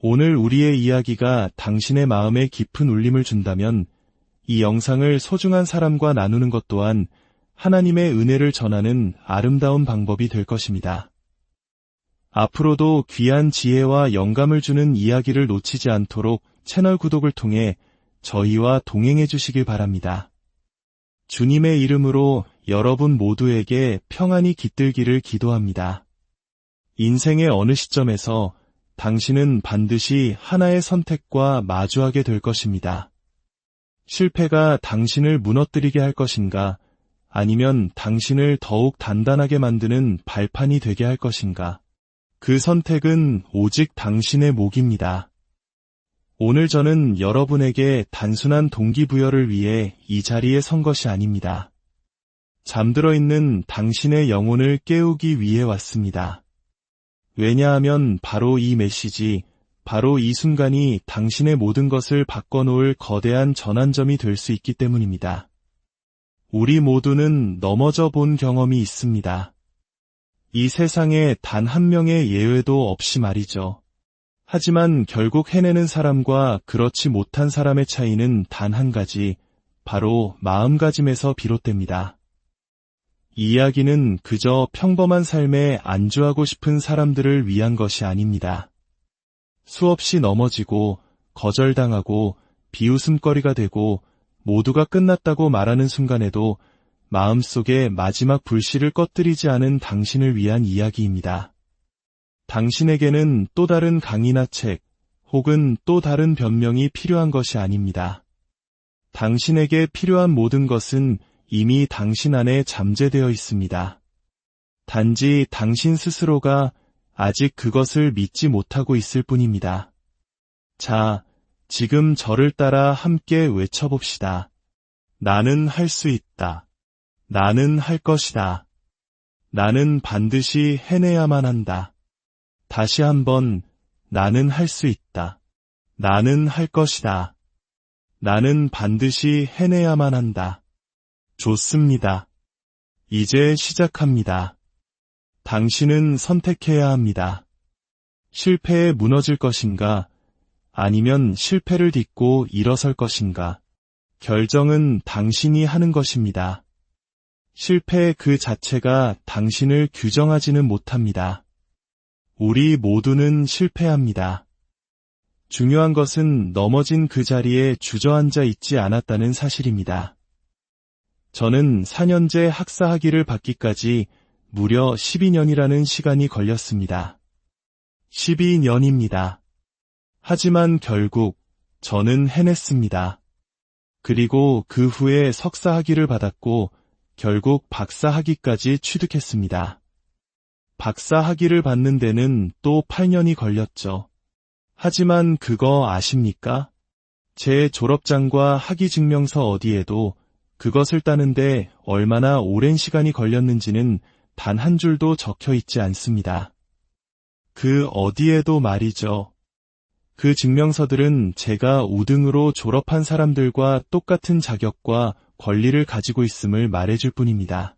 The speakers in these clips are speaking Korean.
오늘 우리의 이야기가 당신의 마음에 깊은 울림을 준다면 이 영상을 소중한 사람과 나누는 것 또한 하나님의 은혜를 전하는 아름다운 방법이 될 것입니다. 앞으로도 귀한 지혜와 영감을 주는 이야기를 놓치지 않도록 채널 구독을 통해 저희와 동행해 주시길 바랍니다. 주님의 이름으로 여러분 모두에게 평안이 깃들기를 기도합니다. 인생의 어느 시점에서 당신은 반드시 하나의 선택과 마주하게 될 것입니다. 실패가 당신을 무너뜨리게 할 것인가, 아니면 당신을 더욱 단단하게 만드는 발판이 되게 할 것인가. 그 선택은 오직 당신의 몫입니다. 오늘 저는 여러분에게 단순한 동기부여를 위해 이 자리에 선 것이 아닙니다. 잠들어 있는 당신의 영혼을 깨우기 위해 왔습니다. 왜냐하면 바로 이 메시지, 바로 이 순간이 당신의 모든 것을 바꿔놓을 거대한 전환점이 될 수 있기 때문입니다. 우리 모두는 넘어져 본 경험이 있습니다. 이 세상에 단 한 명의 예외도 없이 말이죠. 하지만 결국 해내는 사람과 그렇지 못한 사람의 차이는 단 한 가지, 바로 마음가짐에서 비롯됩니다. 이 이야기는 그저 평범한 삶에 안주하고 싶은 사람들을 위한 것이 아닙니다. 수없이 넘어지고 거절당하고 비웃음거리가 되고 모두가 끝났다고 말하는 순간에도 마음속에 마지막 불씨를 꺼뜨리지 않은 당신을 위한 이야기입니다. 당신에게는 또 다른 강의나 책 혹은 또 다른 변명이 필요한 것이 아닙니다. 당신에게 필요한 모든 것은 이미 당신 안에 잠재되어 있습니다. 단지 당신 스스로가 아직 그것을 믿지 못하고 있을 뿐입니다. 자, 지금 저를 따라 함께 외쳐봅시다. 나는 할 수 있다. 나는 할 것이다. 나는 반드시 해내야만 한다. 다시 한번, 나는 할 수 있다. 나는 할 것이다. 나는 반드시 해내야만 한다. 좋습니다. 이제 시작합니다. 당신은 선택해야 합니다. 실패에 무너질 것인가, 아니면 실패를 딛고 일어설 것인가. 결정은 당신이 하는 것입니다. 실패 그 자체가 당신을 규정하지는 못합니다. 우리 모두는 실패합니다. 중요한 것은 넘어진 그 자리에 주저앉아 있지 않았다는 사실입니다. 저는 4년제 학사 학위를 받기까지 무려 12년이라는 시간이 걸렸습니다. 12년입니다. 하지만 결국 저는 해냈습니다. 그리고 그 후에 석사 학위를 받았고 결국 박사 학위까지 취득했습니다. 박사 학위를 받는 데는 또 8년이 걸렸죠. 하지만 그거 아십니까? 제 졸업장과 학위 증명서 어디에도 그것을 따는데 얼마나 오랜 시간이 걸렸는지는 단 한 줄도 적혀 있지 않습니다. 그 어디에도 말이죠. 그 증명서들은 제가 우등으로 졸업한 사람들과 똑같은 자격과 권리를 가지고 있음을 말해줄 뿐입니다.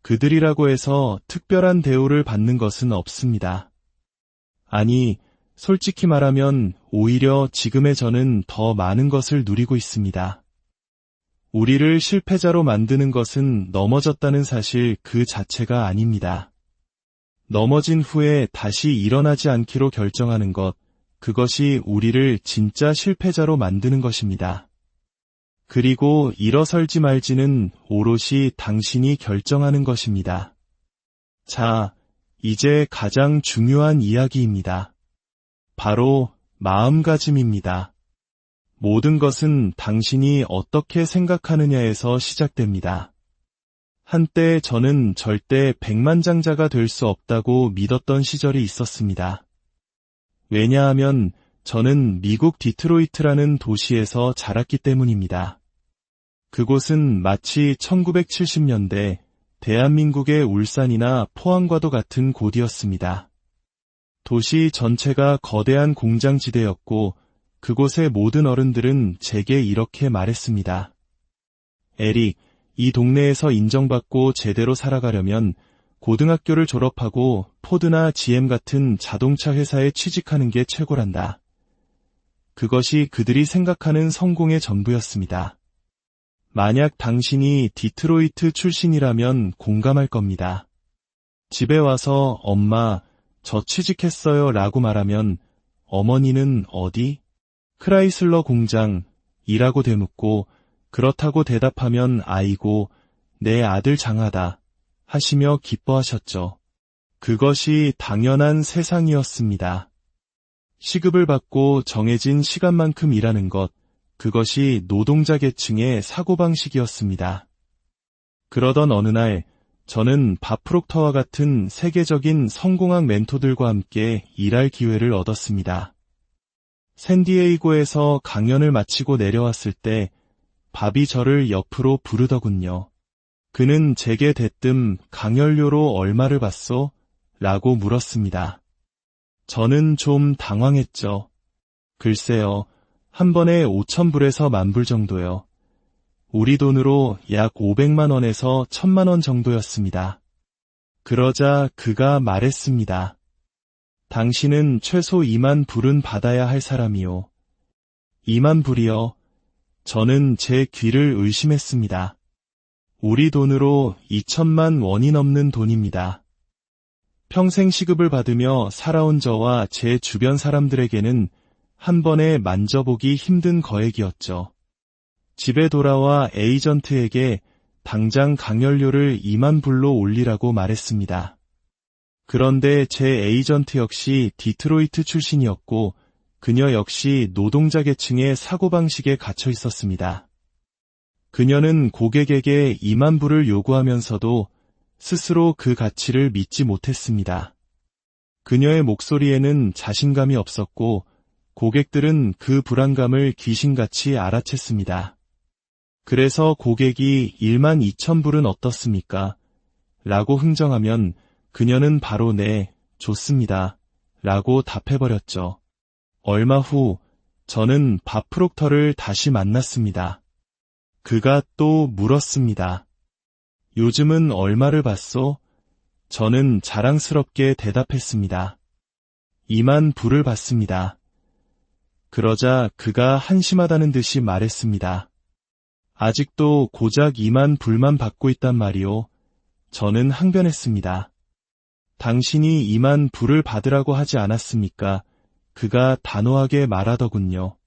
그들이라고 해서 특별한 대우를 받는 것은 없습니다. 아니, 솔직히 말하면 오히려 지금의 저는 더 많은 것을 누리고 있습니다. 우리를 실패자로 만드는 것은 넘어졌다는 사실 그 자체가 아닙니다. 넘어진 후에 다시 일어나지 않기로 결정하는 것, 그것이 우리를 진짜 실패자로 만드는 것입니다. 그리고 일어설지 말지는 오롯이 당신이 결정하는 것입니다. 자, 이제 가장 중요한 이야기입니다. 바로 마음가짐입니다. 모든 것은 당신이 어떻게 생각하느냐에서 시작됩니다. 한때 저는 절대 백만장자가 될 수 없다고 믿었던 시절이 있었습니다. 왜냐하면 저는 미국 디트로이트라는 도시에서 자랐기 때문입니다. 그곳은 마치 1970년대 대한민국의 울산이나 포항과도 같은 곳이었습니다. 도시 전체가 거대한 공장지대였고 그곳의 모든 어른들은 제게 이렇게 말했습니다. 에릭, 이 동네에서 인정받고 제대로 살아가려면 고등학교를 졸업하고 포드나 GM 같은 자동차 회사에 취직하는 게 최고란다. 그것이 그들이 생각하는 성공의 전부였습니다. 만약 당신이 디트로이트 출신이라면 공감할 겁니다. 집에 와서 엄마, 저 취직했어요 라고 말하면 어머니는 어디? 크라이슬러 공장, 이라고 되묻고 그렇다고 대답하면 아이고, 내 아들 장하다 하시며 기뻐하셨죠. 그것이 당연한 세상이었습니다. 시급을 받고 정해진 시간만큼 일하는 것, 그것이 노동자 계층의 사고방식이었습니다. 그러던 어느 날, 저는 밥 프록터와 같은 세계적인 성공학 멘토들과 함께 일할 기회를 얻었습니다. 샌디에이고에서 강연을 마치고 내려왔을 때 밥이 저를 옆으로 부르더군요. 그는 제게 대뜸 강연료로 얼마를 받소? 라고 물었습니다. 저는 좀 당황했죠. 글쎄요, 한 번에 5,000불에서 10,000불 정도요. 우리 돈으로 약 500만 원에서 1,000만 원 정도였습니다. 그러자 그가 말했습니다. 당신은 최소 2만 불은 받아야 할 사람이요. 2만 불이요. 저는 제 귀를 의심했습니다. 우리 돈으로 2,000만 원이 넘는 돈입니다. 평생 시급을 받으며 살아온 저와 제 주변 사람들에게는 한 번에 만져보기 힘든 거액이었죠. 집에 돌아와 에이전트에게 당장 강연료를 2만 불로 올리라고 말했습니다. 그런데 제 에이전트 역시 디트로이트 출신이었고 그녀 역시 노동자 계층의 사고방식에 갇혀 있었습니다. 그녀는 고객에게 2만 불을 요구하면서도 스스로 그 가치를 믿지 못했습니다. 그녀의 목소리에는 자신감이 없었고 고객들은 그 불안감을 귀신같이 알아챘습니다. 그래서 고객이 12,000불은 어떻습니까? 라고 흥정하면 그녀는 바로 네, 좋습니다. 라고 답해버렸죠. 얼마 후 저는 밥 프록터를 다시 만났습니다. 그가 또 물었습니다. 요즘은 얼마를 받소? 저는 자랑스럽게 대답했습니다. 2만 불을 받습니다. 그러자 그가 한심하다는 듯이 말했습니다. 아직도 고작 2만 불만 받고 있단 말이오. 저는 항변했습니다. 당신이 2만 불을 받으라고 하지 않았습니까? 그가 단호하게 말하더군요.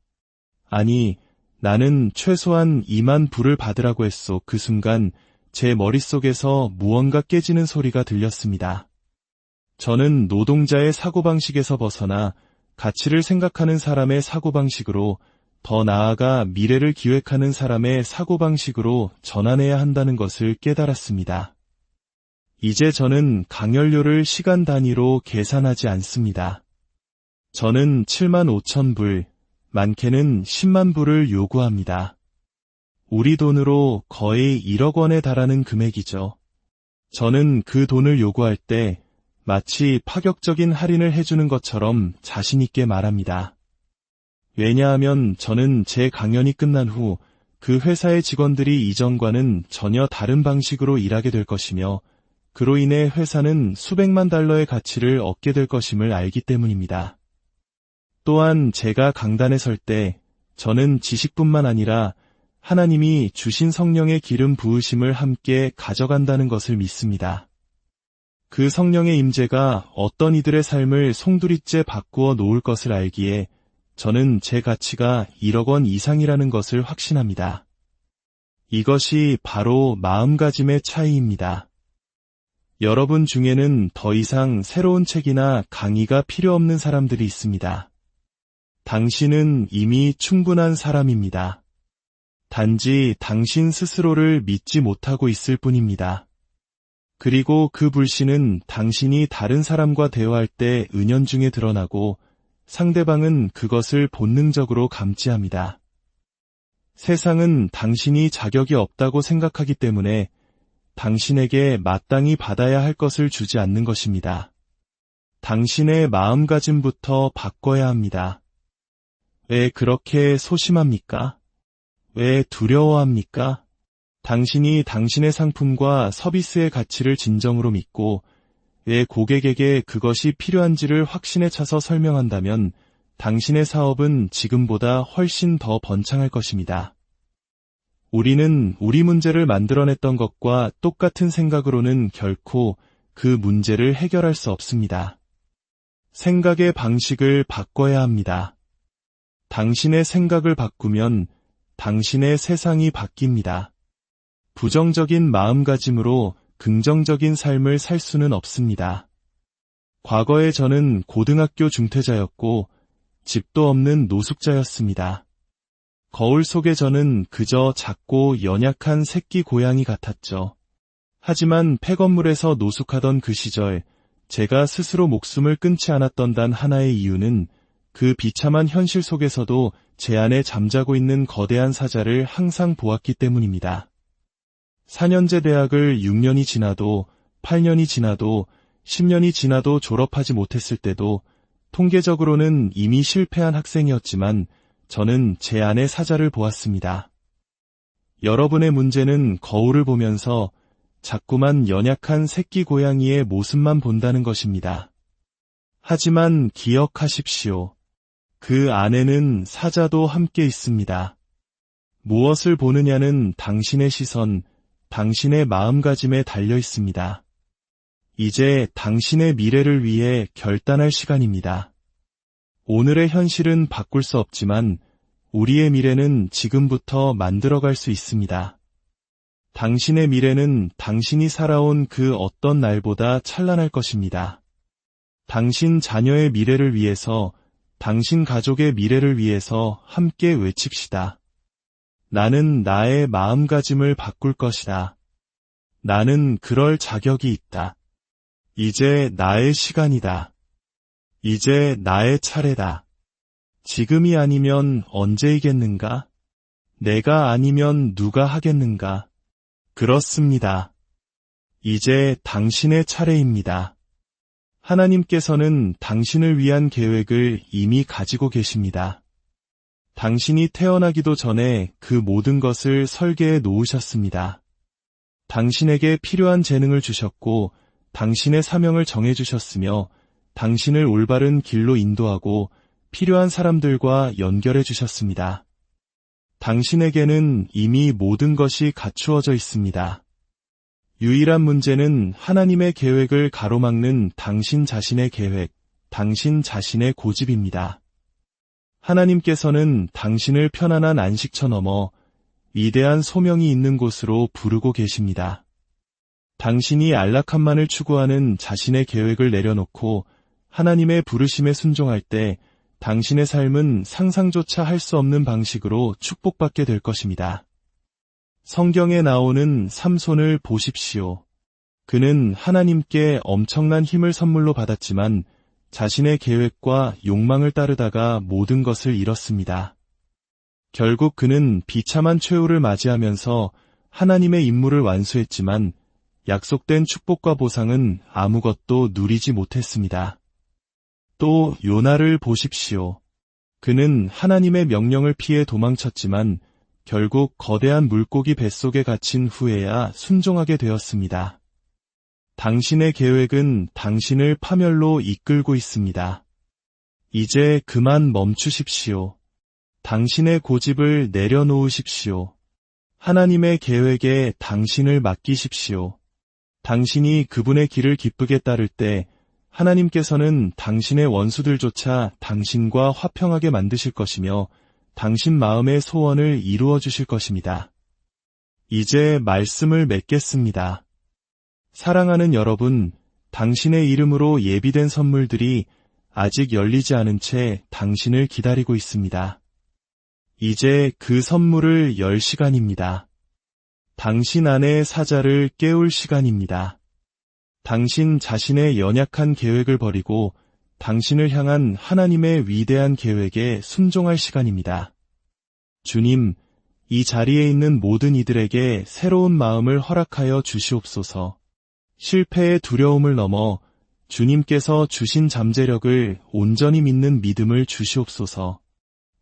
아니, 나는 최소한 2만 불을 받으라고 했소. 그 순간 제 머릿속에서 무언가 깨지는 소리가 들렸습니다. 저는 노동자의 사고방식에서 벗어나 가치를 생각하는 사람의 사고방식으로, 더 나아가 미래를 기획하는 사람의 사고방식으로 전환해야 한다는 것을 깨달았습니다. 이제 저는 강연료를 시간 단위로 계산하지 않습니다. 저는 75,000불, 많게는 10만 불을 요구합니다. 우리 돈으로 거의 1억 원에 달하는 금액이죠. 저는 그 돈을 요구할 때 마치 파격적인 할인을 해주는 것처럼 자신있게 말합니다. 왜냐하면 저는 제 강연이 끝난 후 그 회사의 직원들이 이전과는 전혀 다른 방식으로 일하게 될 것이며 그로 인해 회사는 수백만 달러의 가치를 얻게 될 것임을 알기 때문입니다. 또한 제가 강단에 설 때 저는 지식뿐만 아니라 하나님이 주신 성령의 기름 부으심을 함께 가져간다는 것을 믿습니다. 그 성령의 임재가 어떤 이들의 삶을 송두리째 바꾸어 놓을 것을 알기에 저는 제 가치가 1억 원 이상이라는 것을 확신합니다. 이것이 바로 마음가짐의 차이입니다. 여러분 중에는 더 이상 새로운 책이나 강의가 필요 없는 사람들이 있습니다. 당신은 이미 충분한 사람입니다. 단지 당신 스스로를 믿지 못하고 있을 뿐입니다. 그리고 그 불신은 당신이 다른 사람과 대화할 때 은연중에 드러나고 상대방은 그것을 본능적으로 감지합니다. 세상은 당신이 자격이 없다고 생각하기 때문에 당신에게 마땅히 받아야 할 것을 주지 않는 것입니다. 당신의 마음가짐부터 바꿔야 합니다. 왜 그렇게 소심합니까? 왜 두려워합니까? 당신이 당신의 상품과 서비스의 가치를 진정으로 믿고 왜 고객에게 그것이 필요한지를 확신에 차서 설명한다면 당신의 사업은 지금보다 훨씬 더 번창할 것입니다. 우리는 우리 문제를 만들어냈던 것과 똑같은 생각으로는 결코 그 문제를 해결할 수 없습니다. 생각의 방식을 바꿔야 합니다. 당신의 생각을 바꾸면 당신의 세상이 바뀝니다. 부정적인 마음가짐으로 긍정적인 삶을 살 수는 없습니다. 과거에 저는 고등학교 중퇴자였고 집도 없는 노숙자였습니다. 거울 속에 저는 그저 작고 연약한 새끼 고양이 같았죠. 하지만 폐건물에서 노숙하던 그 시절 제가 스스로 목숨을 끊지 않았던 단 하나의 이유는 그 비참한 현실 속에서도 제 안에 잠자고 있는 거대한 사자를 항상 보았기 때문입니다. 4년제 대학을 6년이 지나도 8년이 지나도 10년이 지나도 졸업하지 못했을 때도 통계적으로는 이미 실패한 학생이었지만 저는 제 안에 사자를 보았습니다. 여러분의 문제는 거울을 보면서 자꾸만 연약한 새끼 고양이의 모습만 본다는 것입니다. 하지만 기억하십시오. 그 안에는 사자도 함께 있습니다. 무엇을 보느냐는 당신의 시선, 당신의 마음가짐에 달려 있습니다. 이제 당신의 미래를 위해 결단할 시간입니다. 오늘의 현실은 바꿀 수 없지만 우리의 미래는 지금부터 만들어갈 수 있습니다. 당신의 미래는 당신이 살아온 그 어떤 날보다 찬란할 것입니다. 당신 자녀의 미래를 위해서, 당신 가족의 미래를 위해서 함께 외칩시다. 나는 나의 마음가짐을 바꿀 것이다. 나는 그럴 자격이 있다. 이제 나의 시간이다. 이제 나의 차례다. 지금이 아니면 언제이겠는가? 내가 아니면 누가 하겠는가? 그렇습니다. 이제 당신의 차례입니다. 하나님께서는 당신을 위한 계획을 이미 가지고 계십니다. 당신이 태어나기도 전에 그 모든 것을 설계해 놓으셨습니다. 당신에게 필요한 재능을 주셨고 당신의 사명을 정해주셨으며 당신을 올바른 길로 인도하고 필요한 사람들과 연결해 주셨습니다. 당신에게는 이미 모든 것이 갖추어져 있습니다. 유일한 문제는 하나님의 계획을 가로막는 당신 자신의 계획, 당신 자신의 고집입니다. 하나님께서는 당신을 편안한 안식처 넘어 위대한 소명이 있는 곳으로 부르고 계십니다. 당신이 안락함만을 추구하는 자신의 계획을 내려놓고 하나님의 부르심에 순종할 때 당신의 삶은 상상조차 할 수 없는 방식으로 축복받게 될 것입니다. 성경에 나오는 삼손을 보십시오. 그는 하나님께 엄청난 힘을 선물로 받았지만 자신의 계획과 욕망을 따르다가 모든 것을 잃었습니다. 결국 그는 비참한 최후를 맞이하면서 하나님의 임무를 완수했지만 약속된 축복과 보상은 아무것도 누리지 못했습니다. 또 요나를 보십시오. 그는 하나님의 명령을 피해 도망쳤지만 결국 거대한 물고기 뱃속에 갇힌 후에야 순종하게 되었습니다. 당신의 계획은 당신을 파멸로 이끌고 있습니다. 이제 그만 멈추십시오. 당신의 고집을 내려놓으십시오. 하나님의 계획에 당신을 맡기십시오. 당신이 그분의 길을 기쁘게 따를 때 하나님께서는 당신의 원수들조차 당신과 화평하게 만드실 것이며 당신 마음의 소원을 이루어 주실 것입니다. 이제 말씀을 맺겠습니다. 사랑하는 여러분, 당신의 이름으로 예비된 선물들이 아직 열리지 않은 채 당신을 기다리고 있습니다. 이제 그 선물을 열 시간입니다. 당신 안의 사자를 깨울 시간입니다. 당신 자신의 연약한 계획을 버리고 당신을 향한 하나님의 위대한 계획에 순종할 시간입니다. 주님, 이 자리에 있는 모든 이들에게 새로운 마음을 허락하여 주시옵소서. 실패의 두려움을 넘어 주님께서 주신 잠재력을 온전히 믿는 믿음을 주시옵소서.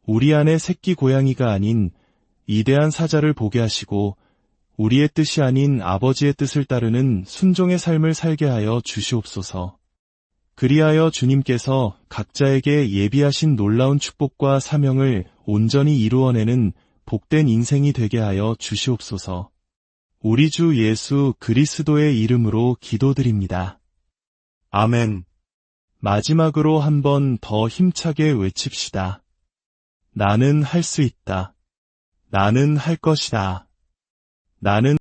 우리 안에 새끼 고양이가 아닌 위대한 사자를 보게 하시고 우리의 뜻이 아닌 아버지의 뜻을 따르는 순종의 삶을 살게 하여 주시옵소서. 그리하여 주님께서 각자에게 예비하신 놀라운 축복과 사명을 온전히 이루어내는 복된 인생이 되게 하여 주시옵소서. 우리 주 예수 그리스도의 이름으로 기도드립니다. 아멘. 마지막으로 한 번 더 힘차게 외칩시다. 나는 할 수 있다. 나는 할 것이다. 나는